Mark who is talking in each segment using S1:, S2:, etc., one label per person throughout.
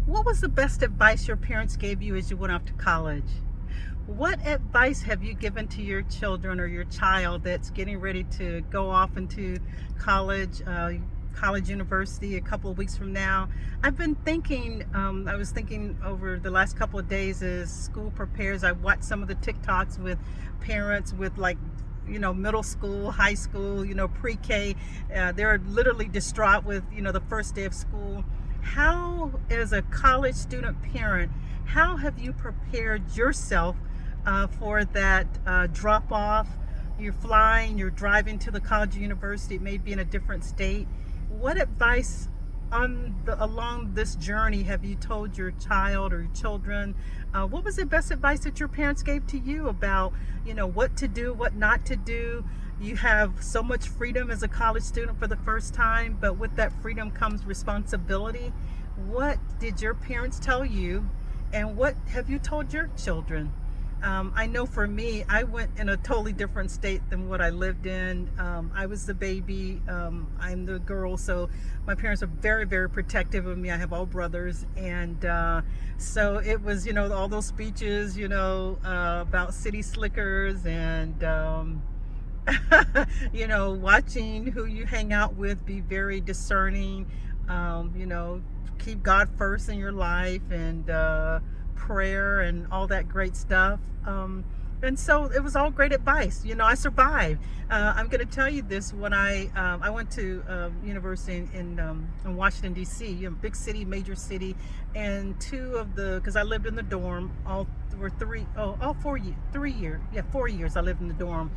S1: What was the best advice your parents gave you as you went off to college? What advice have you given to your children or your child that's getting ready to go off into college, university a couple of weeks from now? I've been thinking, I was thinking over the last couple of days as school prepares. I watched some of the TikToks with parents with like, middle school, high school, pre-K. They're literally distraught with, the first day of school. How, as a college student parent, how have you prepared yourself for that drop off? You're flying, you're driving to the college or university, it may be in a different state. What advice along this journey have you told your child or your children? What was the best advice that your parents gave to you about, what to do, what not to do? You have so much freedom as a college student for the first time, but with that freedom comes responsibility. What did your parents tell you, and what have you told your children? I know for me, I went in a totally different state than what I lived in. I was the baby. I'm the girl, so my parents are very, very protective of me. I have all brothers, and so it was, all those speeches, about city slickers and watching who you hang out with, be very discerning, keep God first in your life, and prayer and all that great stuff. And so it was all great advice. I survived. I'm going to tell you this. When I went to university in Washington, D.C., big city, major city, and because I lived in the dorm, all 4 years I lived in the dorm.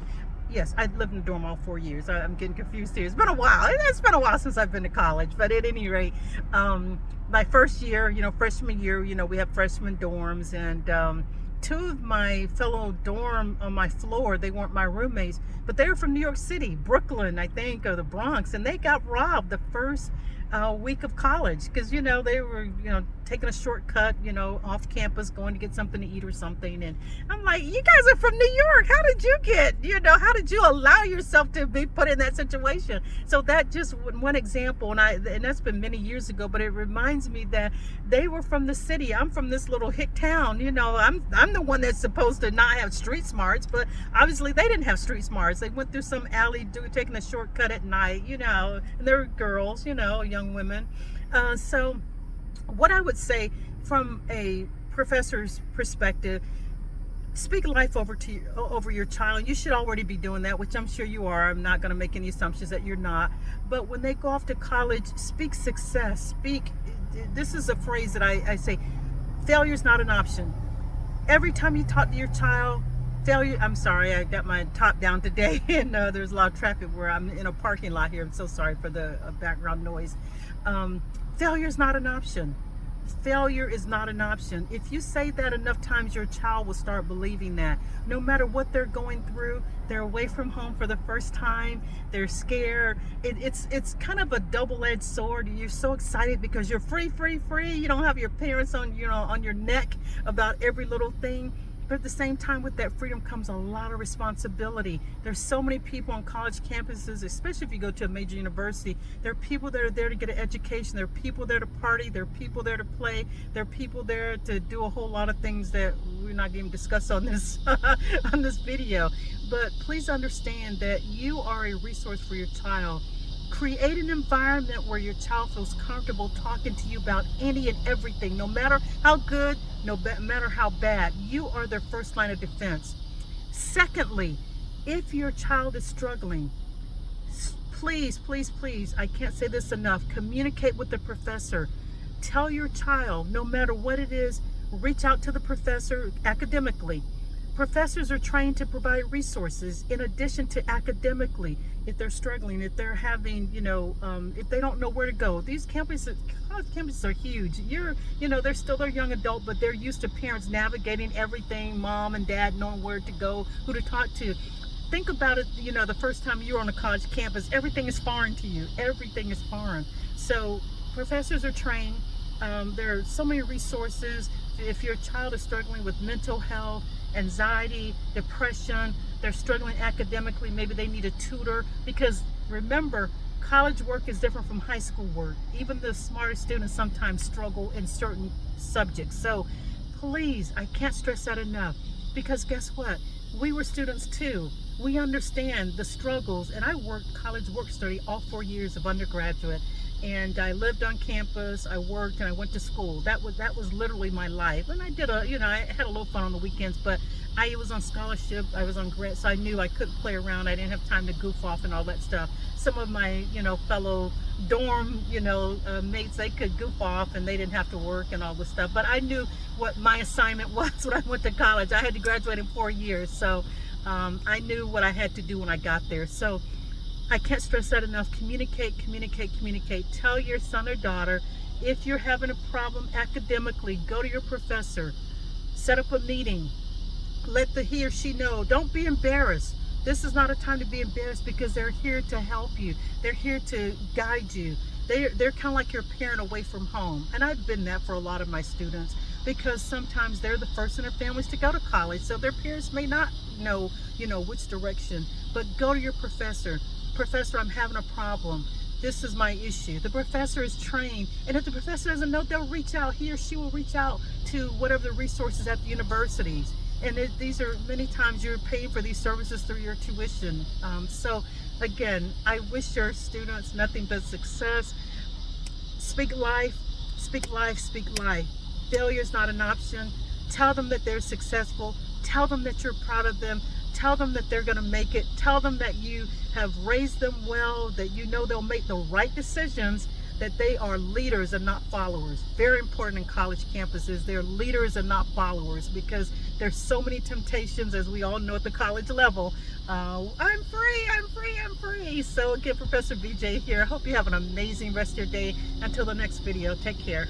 S1: Yes, I lived in the dorm all 4 years. I'm getting confused here. It's been a while. It's been a while since I've been to college. But at any rate, my first year, freshman year, we have freshman dorms, and two of my fellow dorm on my floor, they weren't my roommates, but they were from New York City, Brooklyn, I think, or the Bronx, and they got robbed the first week of college because, they were, taking a shortcut, off campus, going to get something to eat or something. And I'm like, you guys are from New York. How did you how did you allow yourself to be put in that situation? So that just one example, and that's been many years ago, but it reminds me that they were from the city. I'm from this little hick town. I'm the one that's supposed to not have street smarts, but obviously they didn't have street smarts. They went through some alley, taking a shortcut at night, and they're girls, young women. So what I would say from a professor's perspective, speak life over your child. You should already be doing that, which I'm sure you are. I'm not going to make any assumptions that you're not. But when they go off to college, speak success. This is a phrase that I say, failure is not an option. Every time you talk to your child, I'm sorry, I got my top down today, and there's a lot of traffic where I'm in a parking lot here. I'm so sorry for the background noise. Failure is not an option. Failure is not an option. If you say that enough times, your child will start believing that. No matter what they're going through, they're away from home for the first time, they're scared. It's kind of a double-edged sword. You're so excited because you're free. You don't have your parents on your neck about every little thing. But at the same time, with that freedom comes a lot of responsibility. There's so many people on college campuses, especially if you go to a major university. There are people that are there to get an education. There are people there to party. There are people there to play. There are people there to do a whole lot of things that we're not going to discuss on this on this video. But please understand that you are a resource for your child. Create an environment where your child feels comfortable talking to you about any and everything, no matter how good, no matter how bad. You are their first line of defense. Secondly, if your child is struggling, please, I can't say this enough, communicate with the professor. Tell your child, no matter what it is, reach out to the professor academically. Professors are trained to provide resources in addition to academically. If they're struggling, if they're having, if they don't know where to go. These college campuses are huge. They're still their young adult, but they're used to parents navigating everything, mom and dad knowing where to go, who to talk to. Think about it, the first time you're on a college campus, everything is foreign to you. Everything is foreign. So professors are trained. There are so many resources. If your child is struggling with mental health, anxiety, depression, they're struggling academically, maybe they need a tutor, because remember, College work is different from high school work. Even the smartest students sometimes struggle in certain subjects. So please, I can't stress that enough, because guess what? We were students too. We understand the struggles, and I worked college work study all 4 years of undergraduate, and I lived on campus, I worked, and I went to school. That was literally my life. And I did I had a little fun on the weekends, but I was on scholarship, I was on grant, so I knew I couldn't play around. I didn't have time to goof off and all that stuff. Some of my, fellow dorm, mates, they could goof off and they didn't have to work and all this stuff. But I knew what my assignment was when I went to college. I had to graduate in 4 years, so I knew what I had to do when I got there. So I can't stress that enough. Communicate, communicate, communicate. Tell your son or daughter, if you're having a problem academically, go to your professor. Set up a meeting. Let he or she know. Don't be embarrassed. This is not a time to be embarrassed, because they're here to help you. They're here to guide you. They're kind of like your parent away from home. And I've been that for a lot of my students, because sometimes they're the first in their families to go to college. So their parents may not know, which direction. But go to your professor. Professor, I'm having a problem. This is my issue. The professor is trained, and if the professor doesn't know, they'll reach out. He or she will reach out to whatever the resources at the universities. And these are many times you're paying for these services through your tuition. So again, I wish your students nothing but success. Speak life, speak life, speak life. Failure is not an option. Tell them that they're successful. Tell them that you're proud of them. Tell them that they're going to make it. Tell them that you have raised them well, that you know they'll make the right decisions, that they are leaders and not followers. Very important in college campuses. They're leaders and not followers, because there's so many temptations, as we all know at the college level. I'm free, I'm free, I'm free. So again, Professor BJ here. I hope you have an amazing rest of your day. Until the next video, take care.